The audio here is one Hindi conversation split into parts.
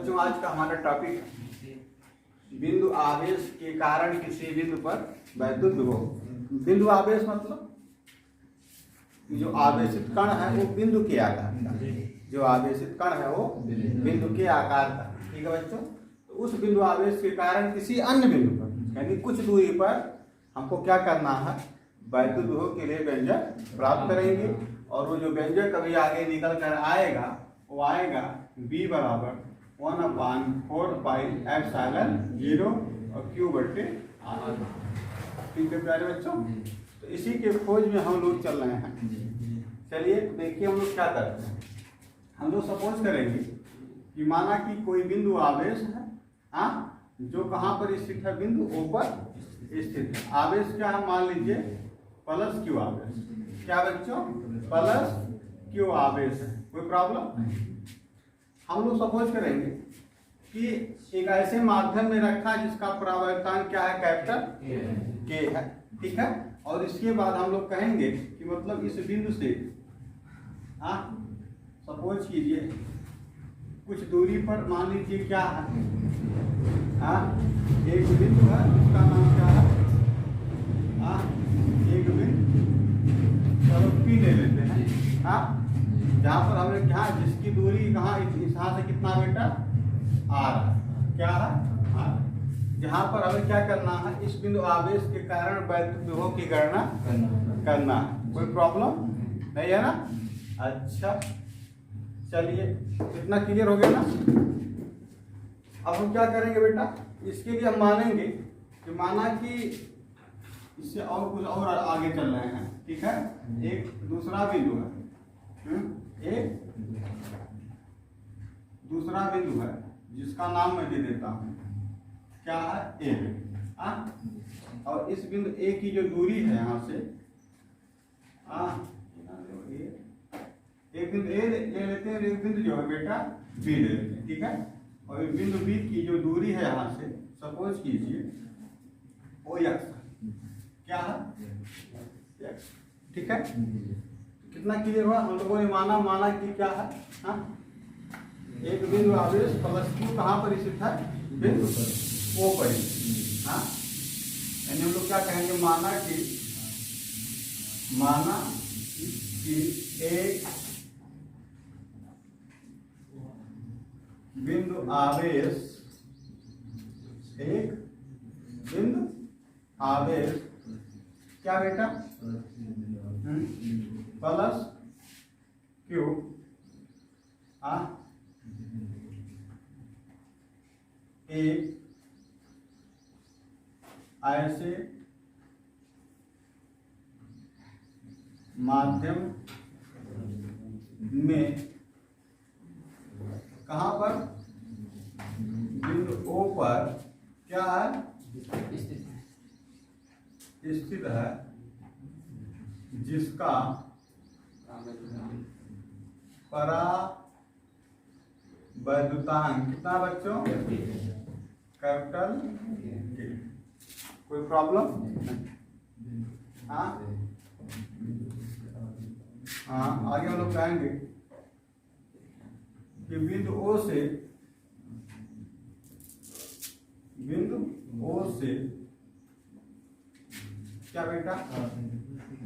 बच्चों आज का हमारा टॉपिक है बिंदु आवेश के कारण किसी बिंदु पर वैद्युत विभव। बिंदु आवेश मतलब जो आवेशित कण है वो बिंदु के आकार का, जो आवेशित कण है वो बिंदु के आकार का। ठीक है बच्चों, तो उस बिंदु आवेश के कारण किसी अन्य बिंदु पर यानी कुछ दूरी पर हमको क्या करना है, वैद्युत विभव के लिए व्यंजक प्राप्त करेंगे। और वो जो व्यंजक कभी आगे निकल कर आएगा वो आएगा b बराबर 1/4πε0 और q/r। ठीक है प्यारे बच्चों, तो इसी के खोज में हम लोग चल रहे हैं। चलिए देखिए हम लोग क्या करते हैं। हम लोग सपोज करेंगे कि माना कि कोई बिंदु आवेश है, हाँ, जो कहाँ पर स्थित है, बिंदु O पर स्थित है। आवेश क्या है, मान लीजिए प्लस क्यू आवेश। क्या बच्चों, प्लस क्यू आवेश है, कोई प्रॉब्लम। हम लोग सपोज करेंगे कि एक ऐसे माध्यम में रखा जिसका परावर्तन क्या है, कैपिटल के है। ठीक है, और इसके बाद हम लोग कहेंगे कि मतलब इस बिंदु से, हाँ, सपोज कीजिए कुछ दूरी पर मान लीजिए क्या है, हाँ, एक बिंदु है उसका नाम क्या है, हाँ, एक बिंदु चलो P ले लेते हैं, हाँ, जहाँ पर हमने क्या, जिसकी दूरी कहाँ, यहाँ से कितना बेटा, R, क्या है, R। जहाँ पर हमें क्या करना है, इस बिंदु आवेश के कारण वैद्युत विभव की गणना करना है। कोई प्रॉब्लम नहीं है ना। अच्छा चलिए, इतना क्लियर हो गया ना। अब हम क्या करेंगे बेटा, इसके लिए हम मानेंगे कि माना कि इससे और कुछ और आगे चल रहे हैं। ठीक है, एक दूसरा बिंदु है, एक दूसरा बिंदु है जिसका नाम मैं दे देता हूं, क्या है, ए। और इस बिंदु ए की जो दूरी है यहाँ से, एक बिंदु ए ले लेते हैं, एक बिंदु जो है बेटा बी ले लेते हैं। ठीक है, और बिंदु बी की जो दूरी है यहाँ से, सपोज कीजिए ओ एक्स, क्या है, एक्स। ठीक है, कितना क्लियर हुआ। हम लोगों ने माना कि क्या है, हाँ, एक बिंदु आवेश प्लस क्यू कहाँ पर स्थित है, बिंदु ओ पर। हाँ, यानी हम लोग क्या कहेंगे, माना कि एक बिंदु आवेश, एक बिंदु आवेश क्या बेटा, प्लस क्यू, हाँ, एक ऐसे माध्यम में कहां पर, बिंदु O पर क्या है, स्थित है, जिसका परावैद्युतांक कितना बच्चों, कैपिटल के। कोई प्रॉब्लम, हाँ, हाँ, आगे हम लोग कहेंगे कि बिंदु O से क्या बेटा,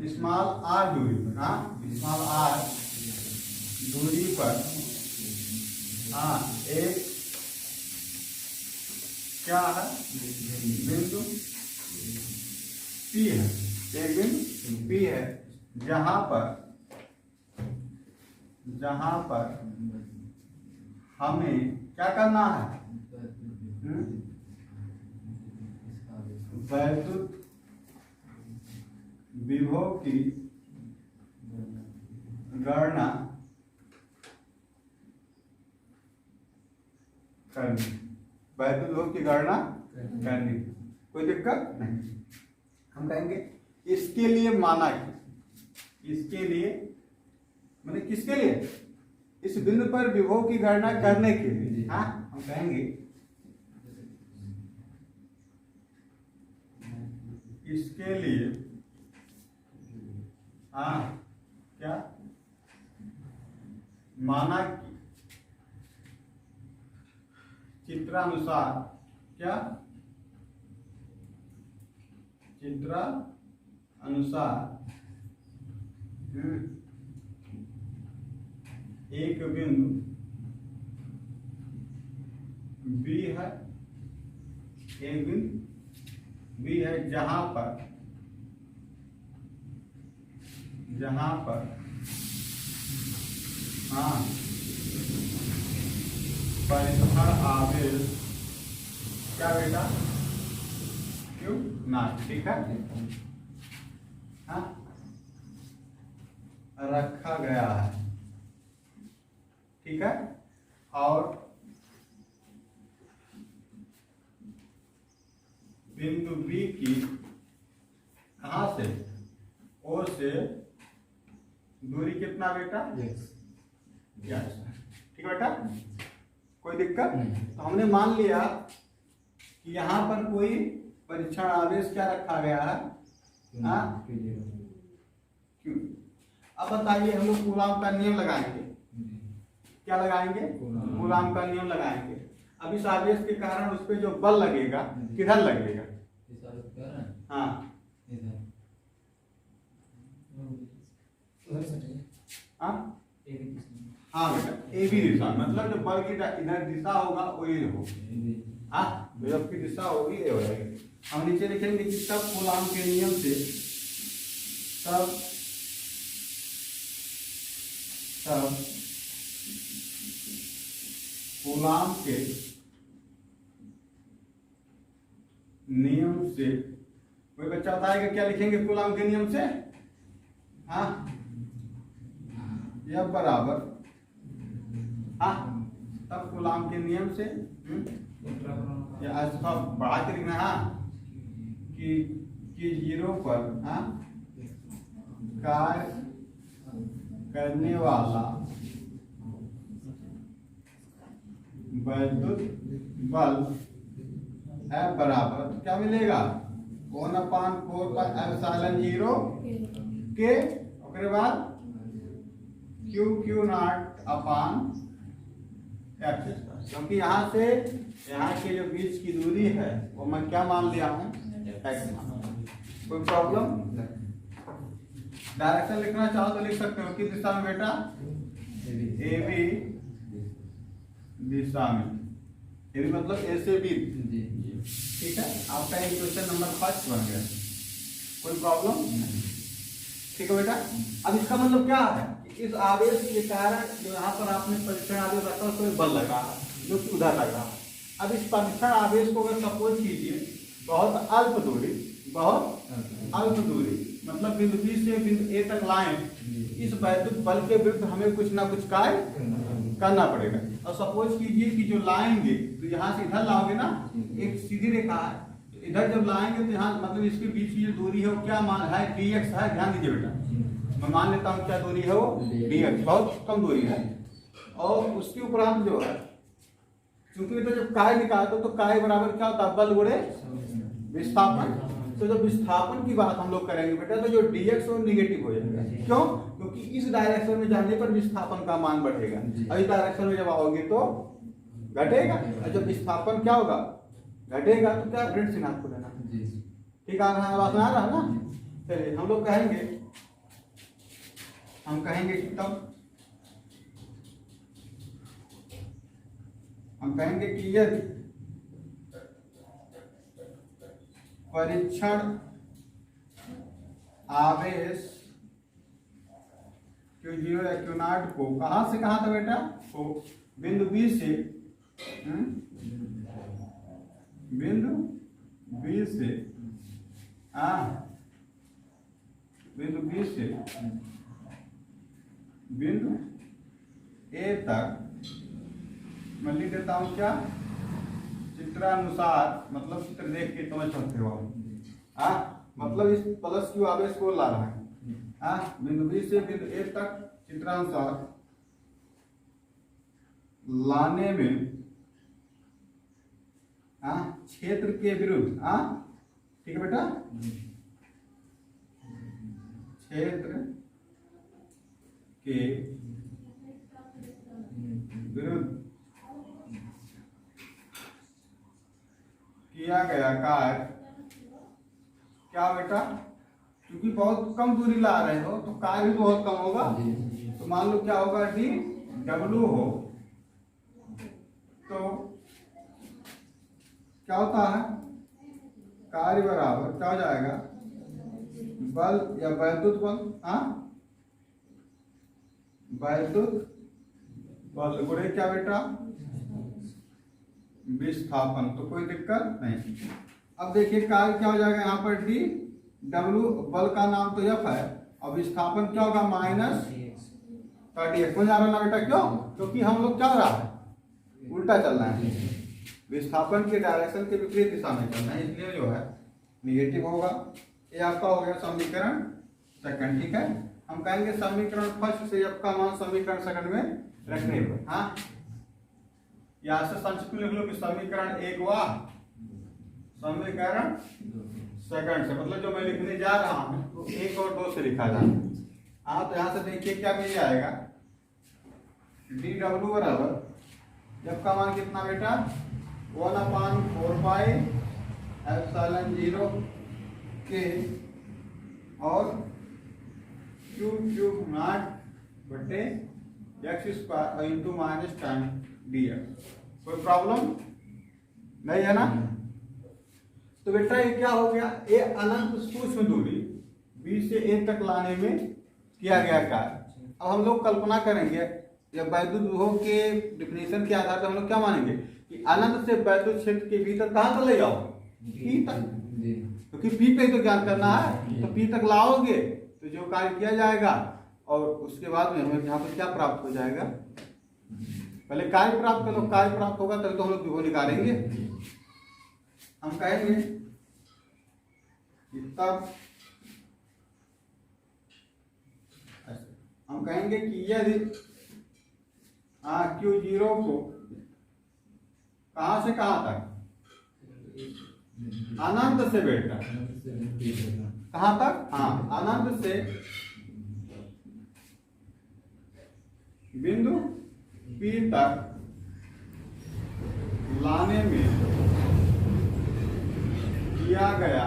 स्मॉल r दूरी पर, हाँ, स्मॉल r दूरी पर, हाँ, एक क्या है, बिंदु P है, एक बिंदु P है, जहां पर हमें क्या करना है, वैद्युत विभव की गणना करनी, वैद्युत विभव की गणना करनी। कोई दिक्कत नहीं। हम कहेंगे इसके लिए माना कि, इसके लिए माने किसके लिए, इस बिंदु पर विभव की गणना करने के लिए, हाँ, हम कहेंगे इसके लिए, हाँ, क्या, माना कि चित्रानुसार क्या चित्रानुसार एक बिंदु बी है, एक बिंदु बी है जहां पर हाँ परीक्षण आवेश क्या बेटा क्यों ना, ठीक है, हाँ रखा गया है, ठीक है। और बिंदु बी की कहां से ओ से दूरी कितना बेटा, यस, ठीक है बेटा, कोई दिक्कत। तो हमने मान लिया कि यहाँ पर कोई परीक्षण आवेश क्या रखा गया है, क्यों। अब बताइए हम लोग कूलाम का नियम लगाएंगे, क्या लगाएंगे, कूलाम का नियम लगाएंगे। अब इस आवेश के कारण उस पर जो बल लगेगा किधर लगेगा, हाँ हाँ बेटा ए बी दिशा, मतलब जो बल की इधर दिशा होगा वो ये होगी, हाँ विभव की दिशा होगी ये हो जाएगी। हम नीचे लिखेंगे कि तब कूलाम के नियम से कूलाम के नियम से, कोई बच्चा बताएगा क्या लिखेंगे कूलाम के नियम से, हाँ यह बराबर, हाँ तब कूलाम के नियम से या ऐसा बढ़ा के लिखना, हाँ कि जीरो पर हाँ कार्य करने वाला वैद्युत बल F बराबर क्या मिलेगा 1/4πε0 के, उसके बाद Q नॉट अपान F, क्योंकि यहाँ से यहाँ के जो बीच की दूरी है वो मैं क्या मान लिया हूँ x मान। कोई प्रॉब्लम, डायरेक्शन लिखना चाहो तो लिख सकते हो, किस दिशा में बेटा, ए बी दिशा में, ए बी मतलब ए से बी, ठीक है। आपका इक्वेशन नंबर 5 बन गया, कोई प्रॉब्लम, ठीक है बेटा। अब इसका मतलब क्या है, इस आवेश के कारण जो यहाँ पर आपने परीक्षण आवेश रखा उसको बल लगा जो कि उधर लगा। अब इस परीक्षण आवेश को अगर सपोज कीजिए बहुत अल्प दूरी मतलब बिंदु बी से बिंदु ए तक लाएं, इस वैद्युत बल के विरुद्ध हमें कुछ ना कुछ कार्य करना पड़ेगा। और सपोज कीजिए कि जो लाएंगे तो यहाँ से इधर लाओगे ना, एक सीधी रेखा है, तो इधर जब लाएंगे तो यहाँ मतलब इसके बीच की जो दूरी है वो क्या मान है, dx है, ध्यान दीजिए बेटा, मैं मान लेता हूँ क्या दूरी है वो dx, बहुत कम दूरी है। और उसके उपरांत जो है क्योंकि तो जब काय निकालते तो काय बराबर क्या होता है, बल गुणे विस्थापन। तो जब विस्थापन की बात हम लोग करेंगे बेटा तो जो dx वो निगेटिव हो जाएगा, क्यों, क्योंकि इस डायरेक्शन में जाने पर विस्थापन का मान बढ़ेगा और इस डायरेक्शन में जब आओगे तो घटेगा, और जब विस्थापन क्या होगा घटेगा तो क्या ऋण चिन्ह आपको लेना, ठीक आ रहा है, बात आ रहा है ना। चलिए हम लोग कहेंगे कि तब हम कहेंगे कि यदि परीक्षण आवेश Q0 या Q0 को कहां से कहां था बेटा, को बिंदु बी से बिंदु बी से बिंदु ए तक मैं लिख देता हूं क्या, चित्रानुसार, मतलब चित्र देख के समझ सकते हो आप, मतलब इस प्लस क्यू आवेश को ला रहा है, बिंदु बी से बिंदु ए तक चित्रानुसार लाने में क्षेत्र के विरुद्ध, ठीक है बेटा, क्षेत्र के विरुद्ध किया गया कार्य क्या बेटा, क्योंकि बहुत कम दूरी ला रहे हो तो कार्य भी बहुत कम होगा। तो मान लो क्या होगा, डी डब्ल्यू हो तो क्या होता है, कार्य बराबर क्या हो जाएगा, बल या वैद्युत बल, हाँ वैद्युत बल गुणे क्या बेटा, विस्थापन। तो कोई दिक्कत नहीं। अब देखिए कार्य क्या हो जाएगा यहाँ पर, डी डब्ल्यू, बल का नाम तो एफ है, और विस्थापन क्या होगा, माइनस 30 हो जा रहा ना बेटा, क्यों, क्योंकि हम लोग क्या हो रहा है, उल्टा चल रहा है, विस्थापन के डायरेक्शन के विपरीत दिशा में चलना है, इसलिए जो है निगेटिव होगा। ये आपका हो गया समीकरण सेकंड। ठीक है, हम कहेंगे समीकरण फर्स्ट से एफ का मान समीकरण सेकंड में रखने पर, हाँ यहां से संक्षिप्त में लिख लो कि समीकरण एक व समीकरण सेकंड से, मतलब जो मैं लिखने जा रहा हूं तो एक और दो से लिखा जाए। हाँ तो यहां से देखिए क्या मिल जाएगा, डी डब्ल्यू बराबर एफ का मान कितना बेटा, 1/4 पाई एप्सिलॉन 0 के और क्यू क्यूब नॉट बटे x square into minus time D x. कोई प्रॉब्लम नहीं है ना। तो बेटा ये क्या हो गया, ये अनंत सूक्ष्म दूरी बी से ए तक लाने में किया गया कार्य। अब हम लोग कल्पना करेंगे या वैद्युत विभव के डिफिनेशन के आधार पर हम लोग क्या मानेंगे कि अनंत से वैद्युत क्षेत्र के भीतर कहां तक ले जाओ, पी तक, क्योंकि पी पे तो ज्ञान करना है, तो पी तक लाओगे तो जो कार्य किया जाएगा और उसके बाद में हमें यहाँ पर क्या प्राप्त हो जाएगा, पहले कार्य प्राप्त करो, कार्य प्राप्त होगा तब तो हम लोग विभव निकालेंगे। हम कहेंगे कि तब हम कहेंगे कि यदि Q0 को कहां से कहां तक, अनंत से बेटा कहां तक, हाँ अनंत से बिंदु P तक लाने में किया गया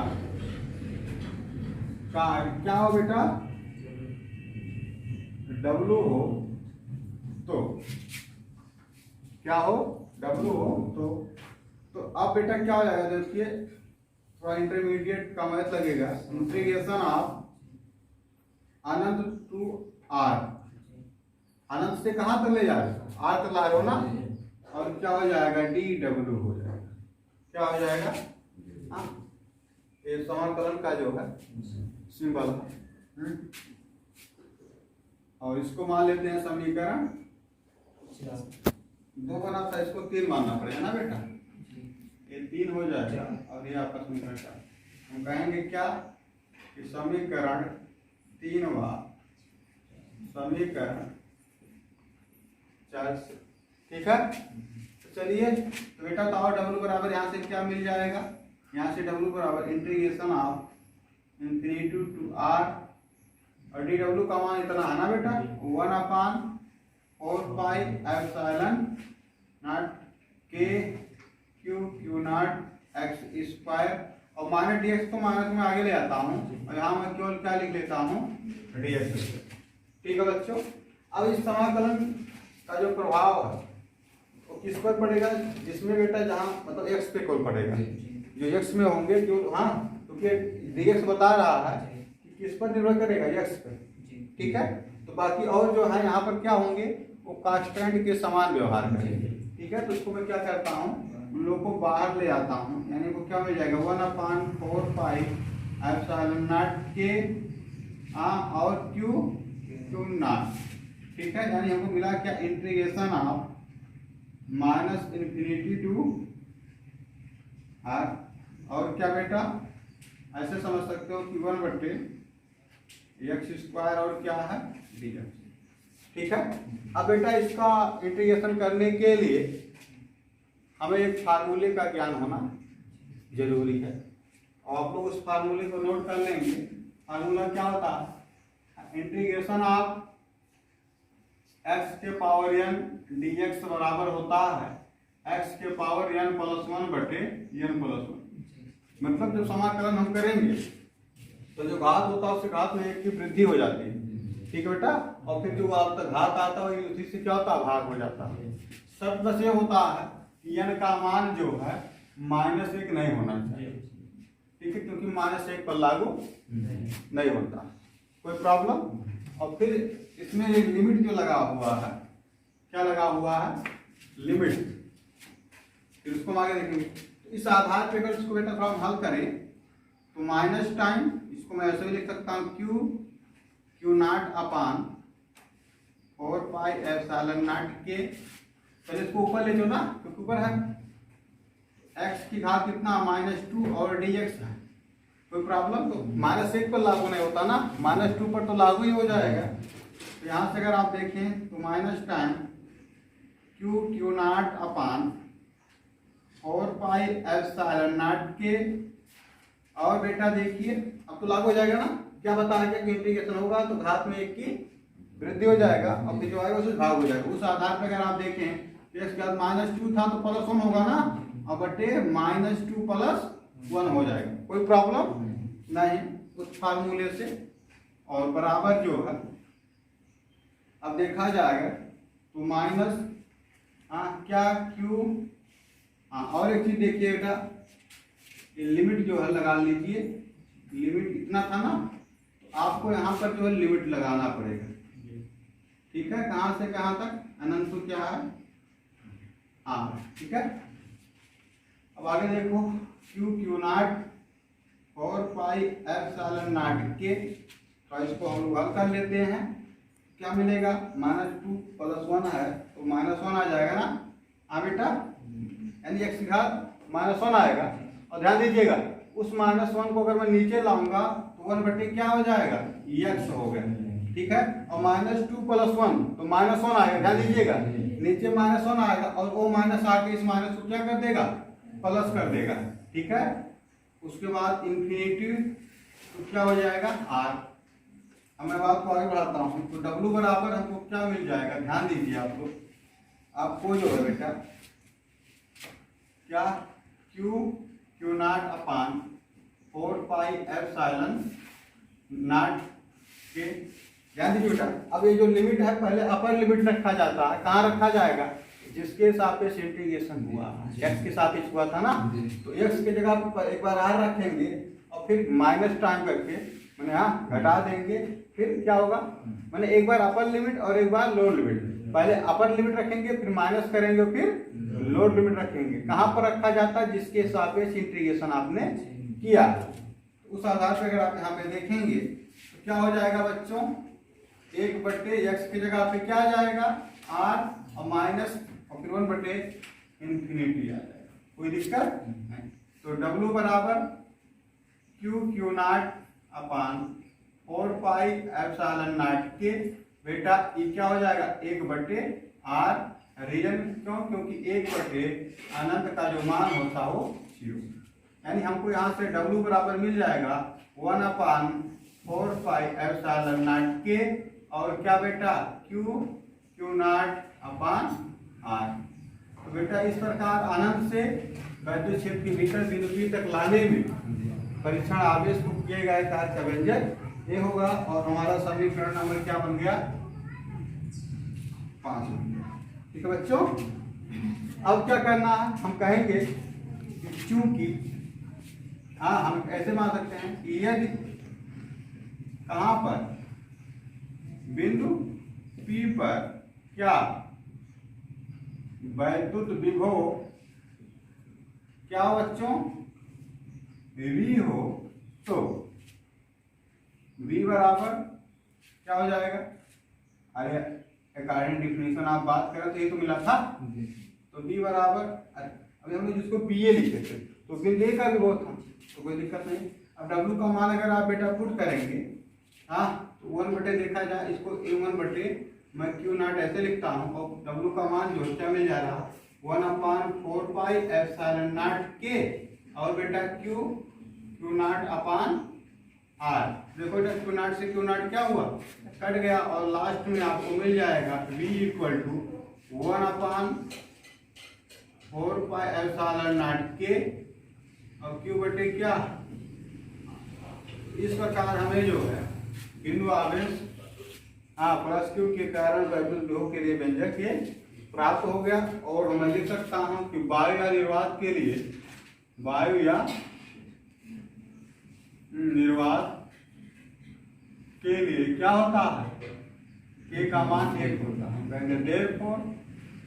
कार्य क्या हो बेटा, W हो तो क्या हो, W हो तो अब बेटा क्या हो जाएगा, देखिए थोड़ा इंटरमीडिएट का मैथ लगेगा, इंटीग्रेशन ऑफ अनंत टू R, अनंत से कहां तक ले जा रहे हो, R तक ला रहे हो ना, और क्या हो जाएगा, DW हो जाएगा, क्या हो जाएगा, हाँ ये समाकलन का जो है सिंबल है। और इसको मान लेते हैं समीकरण 2 बना था, इसको 3 मानना पड़ेगा ना बेटा, ये 3 हो जाएगा और ये आपका समीकरण 4। हम कहेंगे क्या कि समीकरण 3 व समीकरण 4 से, ठीक है। तो चलिए तो बेटा तो W बराबर यहाँ से क्या मिल जाएगा, यहाँ से W बराबर integration of infinity to R और DW का मान इतना है ना बेटा, 1/4 pi epsilon naught K Q not x square, और माइनस dx को माइनस में आगे ले आता हूँ और यहाँ मैं केवल क्या लिख लेता हूँ, dx। ठीक है बच्चों, अब इस समाकलन का जो प्रभाव है वो किस पर पड़ेगा, जिसमें बेटा जहाँ मतलब x पे कोल पड़ेगा, जो x में होंगे जो, हाँ क्योंकि dx बता रहा है कि किस पर निर्भर करेगा, x पर। ठीक है, तो बाकी और जो है यहाँ पर क्या होंगे वो कांस्टेंट के समान व्यवहार करेंगे। ठीक है, तो उसको मैं क्या करता हूँ, उन लोगों को बाहर ले आता हूँ, यानी वो क्या मिल जाएगा, 1/4 पाई एप्सिलॉन नॉट K और Q नॉट। ठीक है, यानी हमको मिला क्या, integration of minus infinity to R, और क्या बेटा ऐसे समझ सकते हो कि 1/x स्क्वायर और क्या है dx। ठीक है, अब बेटा इसका इंटीग्रेशन करने के लिए हमें एक फार्मूले का ज्ञान होना जरूरी है, और आप लोग उस फार्मूले को नोट कर लेंगे। फार्मूला क्या होता है, इंटीग्रेशन ऑफ x के पावर n dx बराबर होता है x के पावर n+1 बटे n+1। मतलब जब समाकलन हम करेंगे तो जो घात होता है उससे घात में 1 की वृद्धि हो जाती है, ठीक है बेटा। और फिर जो आपका घात आता है उसी से क्या होता है, भाग हो जाता है। शर्त बस ये होता है कि n का मान जो है -1 नहीं होना चाहिए, ठीक है, क्योंकि -1 पर लागू नहीं होता। कोई प्रॉब्लम। और फिर इसमें एक लिमिट जो लगा हुआ है, क्या लगा हुआ है, लिमिट, फिर उसको हम आगे देखेंगे। तो इस आधार पे अगर इसको बेटा थोड़ा हम हल करें तो माइनस टाइम, इसको मैं ऐसे भी लिख सकता हूँ Q not upon 4 pi epsilon not के। पहले इसको ऊपर ले जाओ ना, क्योंकि ऊपर है x की घात कितना -2 और dx है। कोई प्रॉब्लम? तो -1 पर लागू नहीं होता ना, -2 पर तो लागू ही हो जाएगा। तो यहाँ से अगर आप देखें तो minus time Q not upon 4 pi epsilon not के। और बेटा देखिए अब तो लागू हो जाएगा ना, क्या बताया गया कि इंटीग्रेशन होगा तो घात में 1 की वृद्धि हो जाएगा, और फिर जो आएगा उससे भाग हो जाएगा। उस आधार पर अगर आप देखें तो इसके बाद -2 था तो +1 होगा ना, और बटे -2 + 1 हो जाएगा। कोई प्रॉब्लम नहीं उस फार्मूले से। और बराबर जो है अब देखा जाएगा तो माइनस क्या क्यू, और एक चीज देखिए बेटा, लिमिट जो है लगा लीजिए। लिमिट इतना था ना, तो आपको यहाँ पर जो है लिमिट लगाना पड़ेगा, ठीक है। कहाँ से कहाँ तक, अनंत तो क्या है, ठीक है। अब आगे देखो Q not 4 pi epsilon not के, तो इसको हम लोग हल कर लेते हैं। क्या मिलेगा, -2 + 1 है तो -1 आ जाएगा ना, बेटा, यानी x की घात -1 आएगा। और ध्यान दीजिएगा उस -1 को अगर मैं नीचे लाऊंगा तो 1 बटे क्या हो जाएगा, x हो गया, ठीक है। और -2 + 1 तो -1 आएगा, ध्यान दीजिएगा नीचे -1 आएगा और वो माइनस आके इस माइनस को क्या कर देगा, प्लस कर देगा, ठीक है। उसके बाद इन्फिनिटी तो क्या हो जाएगा r। अब मैं बात को आगे बढ़ाता हूँ तो W बराबर हमको क्या मिल जाएगा, ध्यान दीजिए आप लोग, आपको जो है बेटा क्या Q not upon 4 pi epsilon not के। ध्यान दीजिए बेटा, अब ये जो लिमिट है पहले अपर लिमिट रखा जाता है, कहाँ रखा जाएगा, जिसके सापेक्ष इंटीग्रेशन हुआ, x के सापेक्ष हुआ था ना, तो x की जगह पर एक बार r रखेंगे और फिर माइनस टाइम करके मैंने यहाँ घटा देंगे। फिर क्या होगा, मैंने एक बार अपर लिमिट और एक बार लोअर लिमिट, पहले अपर लिमिट रखेंगे फिर माइनस करेंगे फिर लोअर लिमिट रखेंगे। कहाँ पर रखा जाता है, जिसके सापेक्ष इंटीग्रेशन आपने किया। उस आधार पर अगर आप यहाँ पे देखेंगे तो क्या हो जाएगा बच्चों, 1 बटे x की जगह पे क्या आ जाएगा, r और माइनस और फिर 1 बटे इन्फिनिटी आ जाएगा। कोई दिक्कत नहीं। तो W बराबर Q not upon 4 pi epsilon not के। बेटा ये क्या हो जाएगा, 1 बटे r, रीजन क्यों, क्योंकि 1 बटे अनंत का जो मान होता हो 0, यानी हमको यहाँ से W बराबर मिल जाएगा 1 अपान 4 पाई एप्सिलॉन नॉट के। और क्या बेटा क्यू नॉट अपान r। तो बेटा इस प्रकार अनंत से वैद्युत क्षेत्र के भीतर बिंदु P तक लाने में परीक्षण आवेश को किए गए कार्य का व्यंजक ये होगा। और हमारा समीकरण नंबर क्या बन गया, 5 बन गया, ठीक है बच्चों। अब क्या करना है, हम कहेंगे कि चूंकि हम ऐसे मान सकते हैं कि यदि कहां पर बिंदु P पर क्या वैद्युत विभव क्या हो बच्चों, V हो, तो V बराबर क्या हो जाएगा, अरे अकॉर्डिंग डिफिनेशन आप बात करें तो ये तो मिला था, तो V बराबर, अभी हम लोग जिसको PA लिखे थे तो बिंदु A का भी बहुत था, तो कोई दिक्कत नहीं। अब W का मान अगर आप बेटा पुट करेंगे, तो 1 बटे देखा जाए इसको A1 बटे मैं क्यू नॉट ऐसे लिखता हूँ, और W का मान जो क्या मिल जा रहा 1 अपान 4 पाई एप्सिलॉन नॉट के। और बेटा क्यू नॉट अपान r। देखो बेटा क्यू नॉट से क्यू नॉट क्या हुआ, कट गया, और लास्ट में आपको मिल जाएगा V = 1 upon 4 pi epsilon not के अब क्यू बटे क्या, इस प्रकार हमें जो है बिंदु आवेश प्लस क्यू के कारण वैद्युत विभव के लिए व्यंजक ये प्राप्त हो गया। और मैं लिख सकता हूं कि वायु या निर्वात के लिए, वायु या निर्वात के लिए क्या होता है, के का मान 1 होता है। कहेंगे देयरफॉर,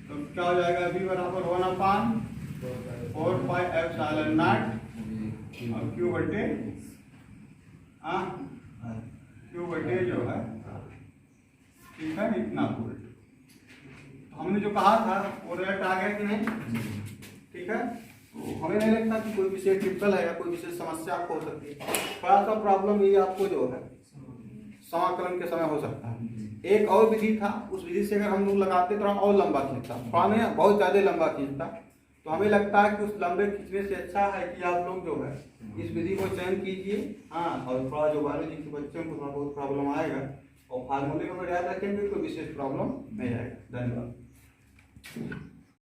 तो क्या हो जाएगा, v बराबर 1/4 पाई एप्सिलॉन नॉट और क्यू बटे क्यू बटे जो है, ठीक है, इतना वोल्ट। तो हमने जो कहा था वो रेट आ गया कि नहीं, ठीक है। तो हमें नहीं लगता कि कोई विशेष ट्रिपल है या कोई विशेष समस्या आपको हो सकती है। थोड़ा सा प्रॉब्लम ये आपको जो है समाकलन के समय हो सकता है। एक और विधि था, उस विधि से अगर हम लोग लगाते तो और लंबा खींचता, हमें बहुत ज्यादा लंबा खींचता। तो हमें लगता है कि उस लंबे खींचने से अच्छा है कि आप लोग जो है इस विधि को चयन कीजिए। और थोड़ा जो बायोलॉजी के बच्चों को थोड़ा बहुत प्रॉब्लम आएगा और फार्मूले को याद रखेंगे तो विशेष प्रॉब्लम नहीं आएगा। धन्यवाद।